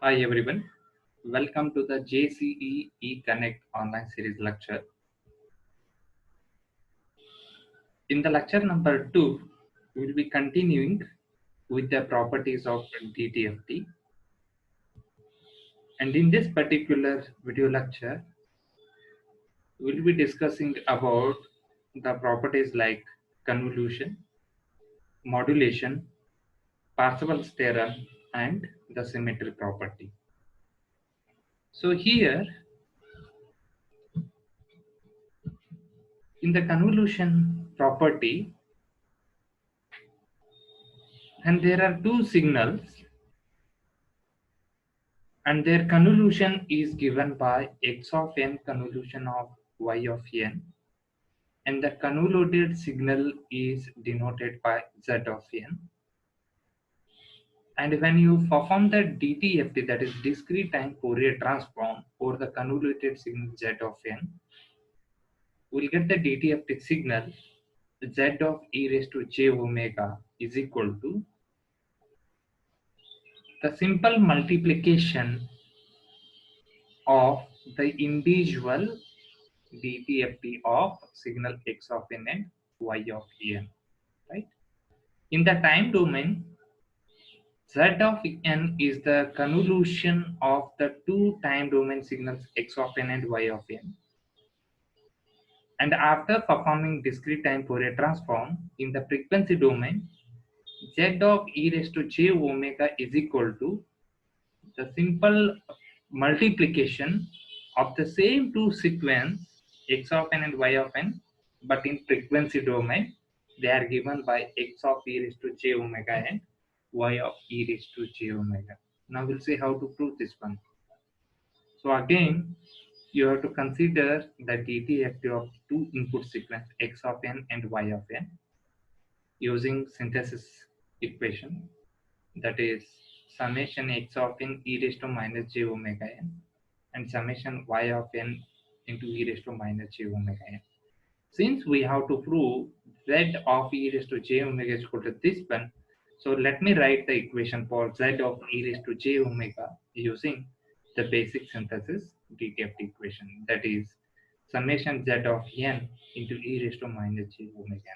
Hi everyone, welcome to the JCE eConnect online series lecture. In the lecture number 2, we will be continuing with the properties of DTFT, and in this particular video lecture, we will be discussing about the properties like convolution, modulation, Parseval's theorem, and the symmetry property. So here, in the convolution property, and there are two signals and their convolution is given by x of n convolution of y of n, and the convoluted signal is denoted by z of n. And when you perform the DTFT, that is discrete time Fourier transform over the convoluted signal z of n, we'll get the DTFT signal z of e raised to j omega is equal to the simple multiplication of the individual DTFT of signal x of n and y of n, right? In the time domain, z of n is the convolution of the two time domain signals x of n and y of n. And after performing discrete time Fourier transform in the frequency domain, z of e raised to j omega is equal to the simple multiplication of the same two sequence x of n and y of n, but in frequency domain they are given by x of e raised to j omega and y of e raised to j omega. Now we'll see how to prove this one. So again, you have to consider the DTFT of two input sequence x of n and y of n using synthesis equation, that is summation x of n e raised to minus j omega n and summation y of n into e raised to minus j omega n. Since we have to prove z of e raised to j omega is equal to this one, so let me write the equation for z of e raised to j omega using the basic synthesis DTFT equation, that is summation z of n into e raised to minus j omega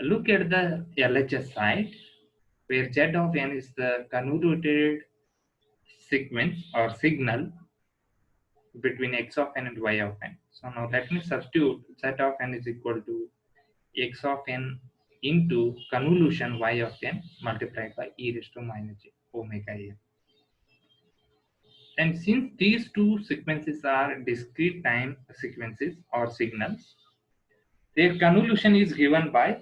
n. Look at the LHS side, where z of n is the convoluted sequence or signal between x of n and y of n. So now let me substitute z of n is equal to x of n into convolution y of n multiplied by e raised to minus j omega n. And since these two sequences are discrete time sequences or signals, their convolution is given by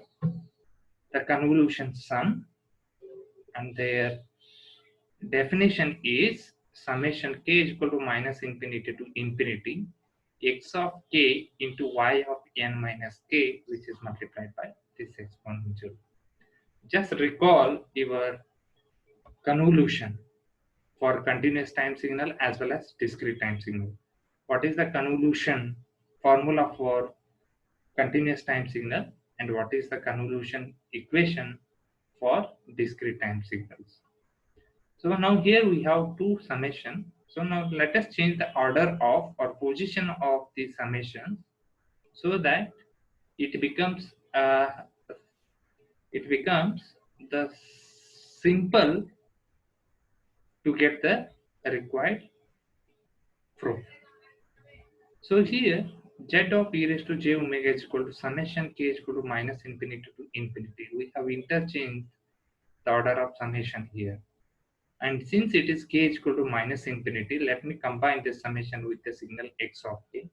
the convolution sum, and their definition is summation k is equal to minus infinity to infinity x of k into y of n minus k, which is multiplied by this exponential. Just recall your convolution for continuous time signal as well as discrete time signal. What is the convolution formula for continuous time signal and what is the convolution equation for discrete time signals? So now here we have two summation. So now let us change the order of or position of the summation so that it becomes the simple to get the required proof. So here z of e raised to j omega is equal to summation k is equal to minus infinity to infinity. We have interchanged the order of summation here. And since it is k is equal to minus infinity, let me combine this summation with the signal x of k.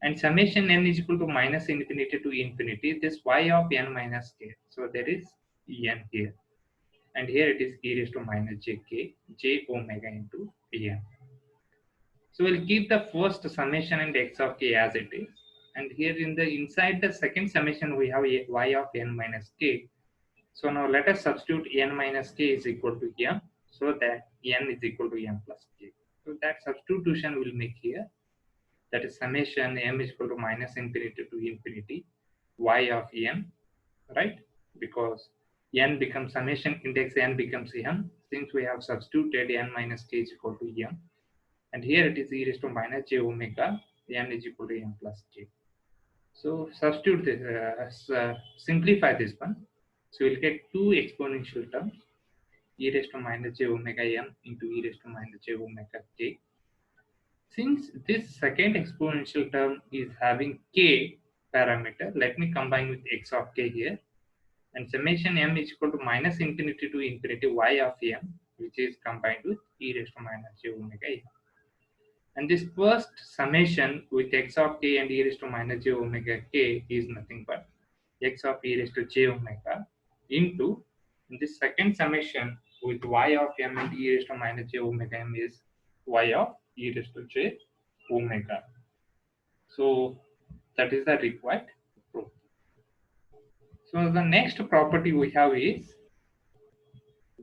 And summation n is equal to minus infinity to infinity, this y of n minus k. So there is n here. And here it is e raised to minus jk, j omega into n. So we'll keep the first summation and x of k as it is. And here in the inside the second summation, we have y of n minus k. So now let us substitute n minus k is equal to m, so that n is equal to m plus k. So that substitution will make here, that is summation m is equal to minus infinity to infinity y of n, right? Because n becomes summation index n becomes m, since we have substituted n minus k is equal to m, and here it is e raised to minus j omega n is equal to m plus k. So substitute this, simplify this one. So we'll get two exponential terms, e raised to minus j omega m into e raised to minus j omega k. Since this second exponential term is having k parameter, let me combine with x of k here. And summation m is equal to minus infinity to infinity y of m, which is combined with e raised to minus j omega m. And this first summation with x of k and e raised to minus j omega k is nothing but x of e raised to j omega into this second summation with y of m and e raised to minus j omega m is y of e raised to j omega. So that is the required proof. So the next property we have is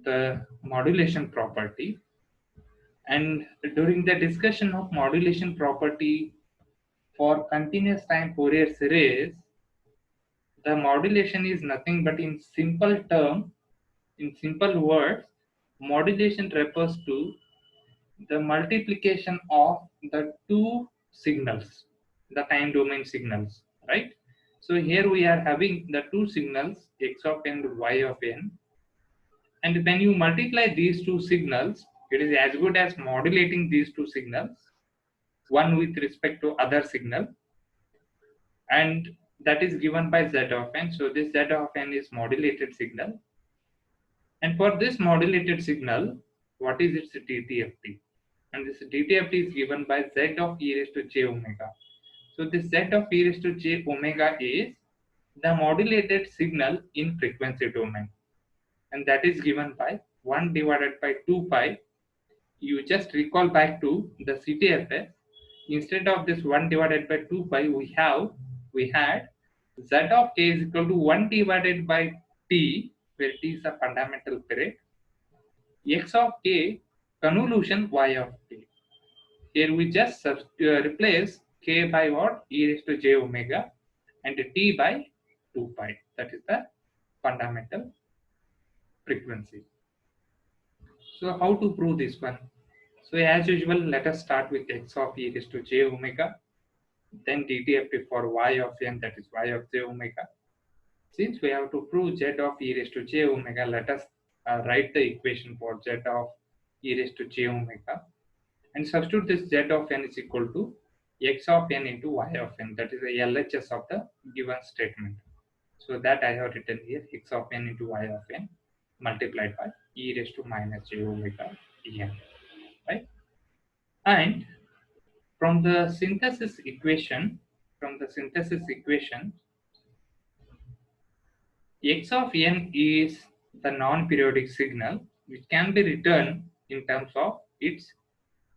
the modulation property. And during the discussion of modulation property for continuous time Fourier series, the modulation is nothing but in simple term, in simple words, modulation refers to the multiplication of the two signals, the time domain signals, right? So here we are having the two signals x of n and y of n, and when you multiply these two signals, it is as good as modulating these two signals, one with respect to other signal, and that is given by z of n. So this z of n is modulated signal, and for this modulated signal, what is its DTFT? And this DTFT is given by z of e raised to j omega. So this z of e raised to j omega is the modulated signal in frequency domain, and that is given by 1 divided by 2 pi. You just recall back to the CTFS. Instead of this 1 divided by 2 pi, we had z of k is equal to 1 divided by t, where t is a fundamental period, x of k convolution y of k. Here we just replace k by what? E raised to j omega, and t by 2 pi. That is the fundamental frequency. So how to prove this one? So as usual, let us start with x of e raised to j omega, then DTFT for y of n, that is y of j omega. Since we have to prove z of e raised to j omega, let us write the equation for z of e raised to j omega, and substitute this z of n is equal to x of n into y of n, that is the LHS of the given statement. So that I have written here, x of n into y of n multiplied by e raised to minus j omega en, right? And from the synthesis equation, x of n is the non-periodic signal which can be written in terms of its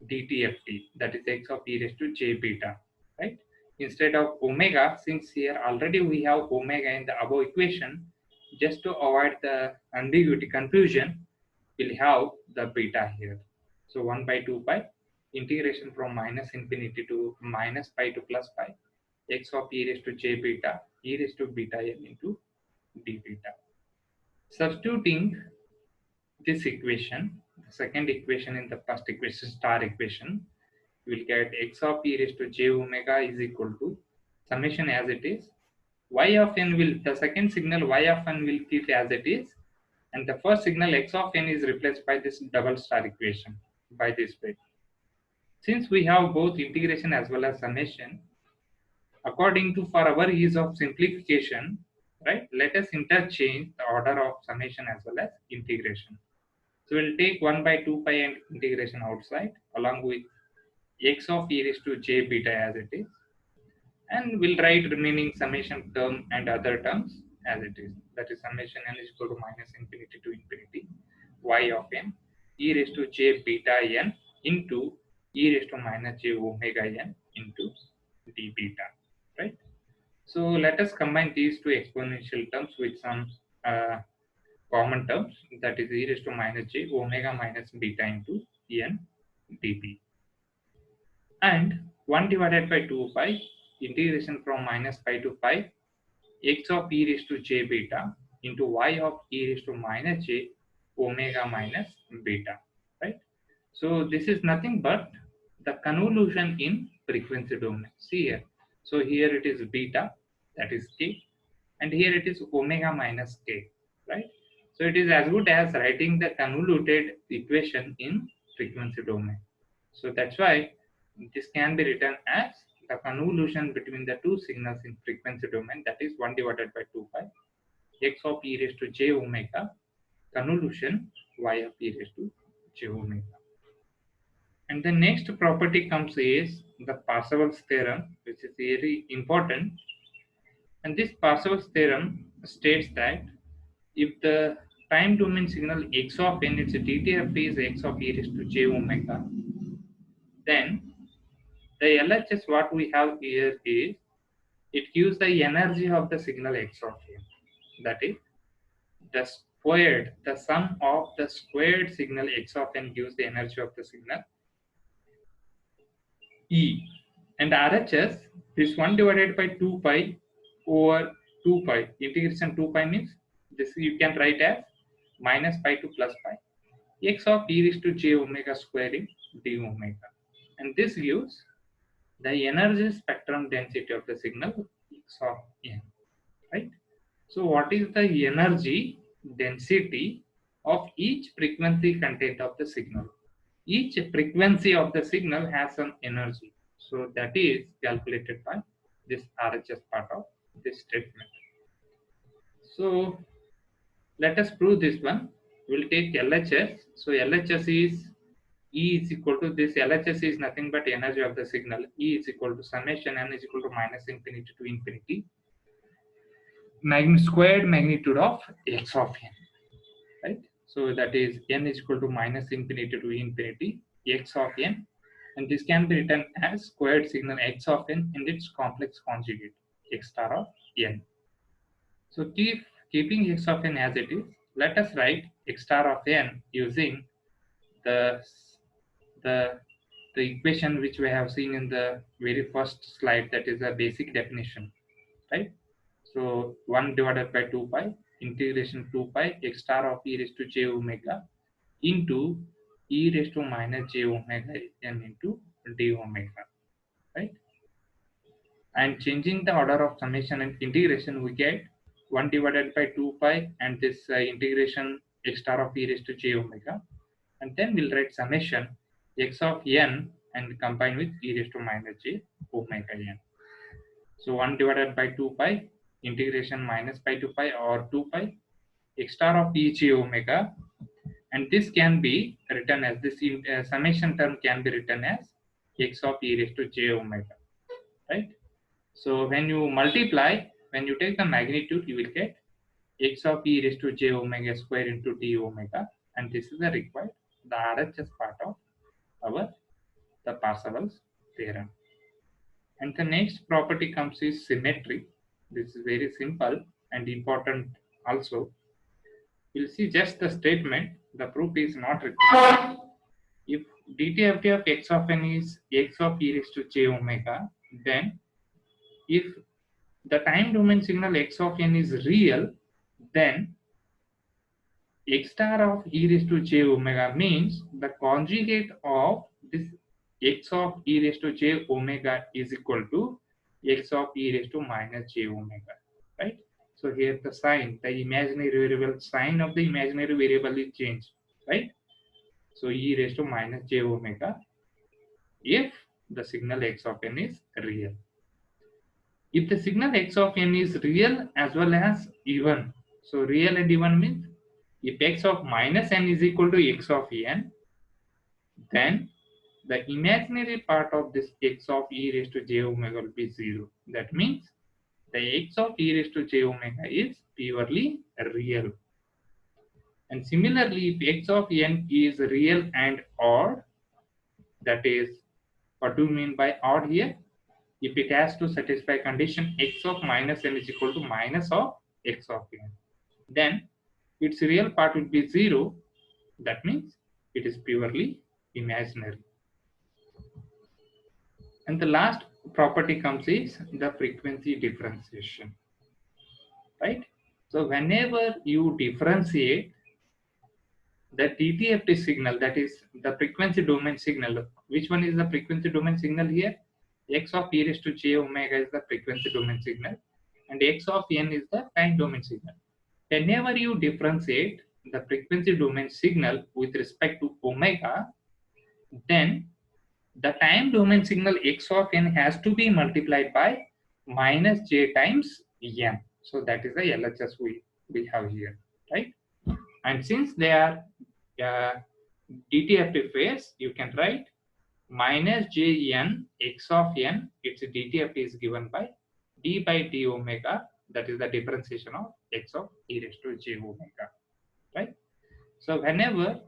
DTFT, that is x of e raised to j beta, right? Instead of omega, since here already we have omega in the above equation, just to avoid the ambiguity confusion, we'll have the beta here. So 1 by 2 pi integration from minus infinity to minus pi to plus pi, x of e raised to j beta, e raised to beta n into d beta. Substituting this equation, the second equation in the first equation, star equation, you will get x of e raised to j omega is equal to summation as it is, y of n will, the second signal y of n will keep as it is, and the first signal x of n is replaced by this double star equation by this way. Since we have both integration as well as summation, according to, for our ease of simplification, right, let us interchange the order of summation as well as integration. So we'll take 1 by 2 pi and integration outside along with x of e raised to j beta as it is, and we'll write remaining summation term and other terms as it is, that is summation n is equal to minus infinity to infinity y of n e raised to j beta n into e raised to minus j omega n into d beta, right? So let us combine these two exponential terms with some common terms, that is e raised to minus j omega minus beta into n dp, and 1 divided by 2 pi integration from minus pi to pi x of e raised to j beta into y of e raised to minus j omega minus beta, right? So this is nothing but the convolution in frequency domain. See here. So here it is beta, that is k, and here it is omega minus k, right? So it is as good as writing the convoluted equation in frequency domain. So that's why this can be written as the convolution between the two signals in frequency domain, that is 1 divided by 2 pi x of e raised to j omega convolution y of e raised to j omega. And the next property comes is the Parseval's theorem, which is very important. And this Parseval's theorem states that if the time domain signal x of n, its DTFT is x of e raised to j omega, then the LHS what we have here is it gives the energy of the signal x of n. That is the sum of the squared signal x of n gives the energy of the signal E. And RHS is 1 divided by 2 pi over 2 pi. Integration 2 pi means this you can write as minus pi to plus pi. X of e raised to j omega squaring d omega. And this gives the energy spectrum density of the signal x of n, right? So what is the energy density of each frequency content of the signal? Each frequency of the signal has some energy. So that is calculated by this RHS part of this statement. So let us prove this one. We'll take LHS. So LHS is E is equal to this. LHS is nothing but energy of the signal. E is equal to summation n is equal to minus infinity to infinity. Squared magnitude of x of n, right? So that is n is equal to minus infinity to infinity x of n, and this can be written as squared signal x of n and its complex conjugate x star of n. So keeping x of n as it is, let us write x star of n using the equation which we have seen in the very first slide, that is a basic definition, right? So 1 divided by 2 pi integration 2 pi x star of e raised to j omega into e raised to minus j omega n into d omega, right? And changing the order of summation and integration, we get 1 divided by 2 pi and this integration x star of e raised to j omega, and then we'll write summation x of n and combine with e raised to minus j omega n. So 1 divided by 2 pi integration minus pi to pi or 2 pi x star of e j omega, and this can be written as this summation term can be written as x of e raised to j omega, right? So when you multiply, when you take the magnitude, you will get x of e raised to j omega square into d omega, and this is the required, the RHS part of the Parseval's theorem. And the next property comes is symmetry. This is very simple and important also. We'll see just the statement. The proof is not required. If DTFT of x of n is x of e raised to j omega, then if the time domain signal x of n is real, then x star of e raised to j omega means the conjugate of this x of e raised to j omega is equal to x of e raised to minus j omega, right? So here the sign, the imaginary variable sign of the imaginary variable is changed, right? So e raised to minus j omega if the signal x of n is real. If the signal x of n is real as well as even, so real and even means if x of minus n is equal to x of n, then the imaginary part of this x of e raised to j omega will be 0. That means the x of e raised to j omega is purely real. And similarly, if x of n is real and odd, that is, what do you mean by odd here? If it has to satisfy condition x of minus n is equal to minus of x of n, then its real part will be 0. That means it is purely imaginary. And the last property comes is the frequency differentiation, right? So whenever you differentiate the DTFT signal, that is the frequency domain signal. Which one is the frequency domain signal here? X of e raised to j omega is the frequency domain signal, and x of n is the time domain signal. Whenever you differentiate the frequency domain signal with respect to omega, then the time domain signal x of n has to be multiplied by minus j times n. So that is the LHS we have here, right? And since they are uh, DTFT phase, you can write minus jn x of n. Its DTFT is given by d by d omega. That is the differentiation of x of e raised to j omega, right? So whenever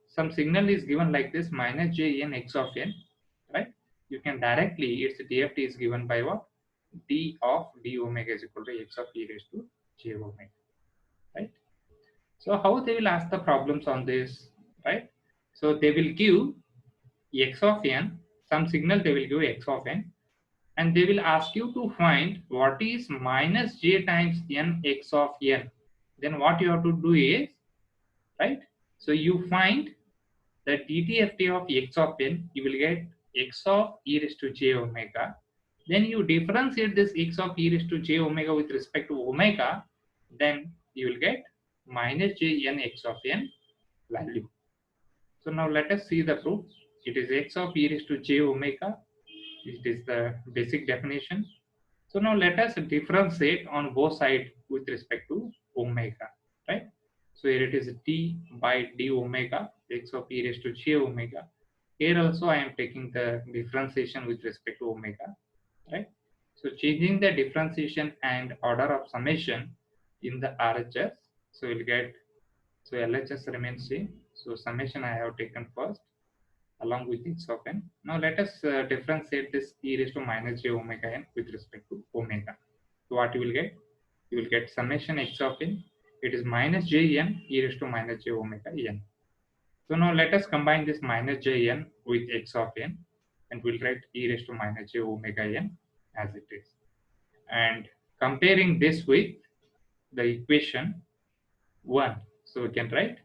some signal is given like this minus jn x of n, right? You can directly, its DFT is given by what? D of d omega is equal to x of e raised to j omega, right? So how they will ask the problems on this, right? So they will give x of n, some signal they will give x of n, and they will ask you to find what is minus j times n x of n. Then what you have to do is, right? So you find the DTFT of x of n, you will get x of e raised to j omega. Then you differentiate this x of e raised to j omega with respect to omega, then you will get minus j n x of n value. So now let us see the proof. It is x of e raised to j omega. It is the basic definition. So now let us differentiate on both sides with respect to omega, right? So here it is d by d omega, x of e raised to j omega. Here also I am taking the differentiation with respect to omega, right? So changing the differentiation and order of summation in the RHS, so we'll get, so LHS remains same. So summation I have taken first along with x of n. Now let us differentiate this e raised to minus j omega n with respect to omega. So what you will get? You will get summation x of n. It is minus j n e raised to minus j omega n. So now let us combine this minus j n with x of n, and we'll write e raised to minus j omega n as it is. And comparing this with the equation 1, so we can write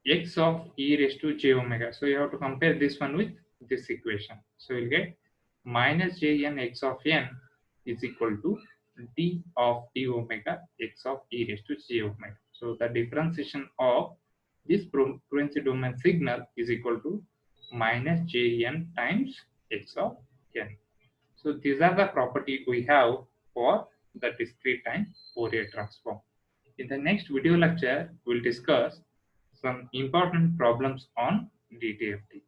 x of e raised to j omega. So you have to compare this one with this equation. So you'll get minus j n x of n is equal to d of d omega x of e raised to j omega. So the differentiation of this frequency domain signal is equal to minus j n times x of n. So these are the property we have for the discrete time Fourier transform. In the next video lecture, we'll discuss some important problems on DTFT.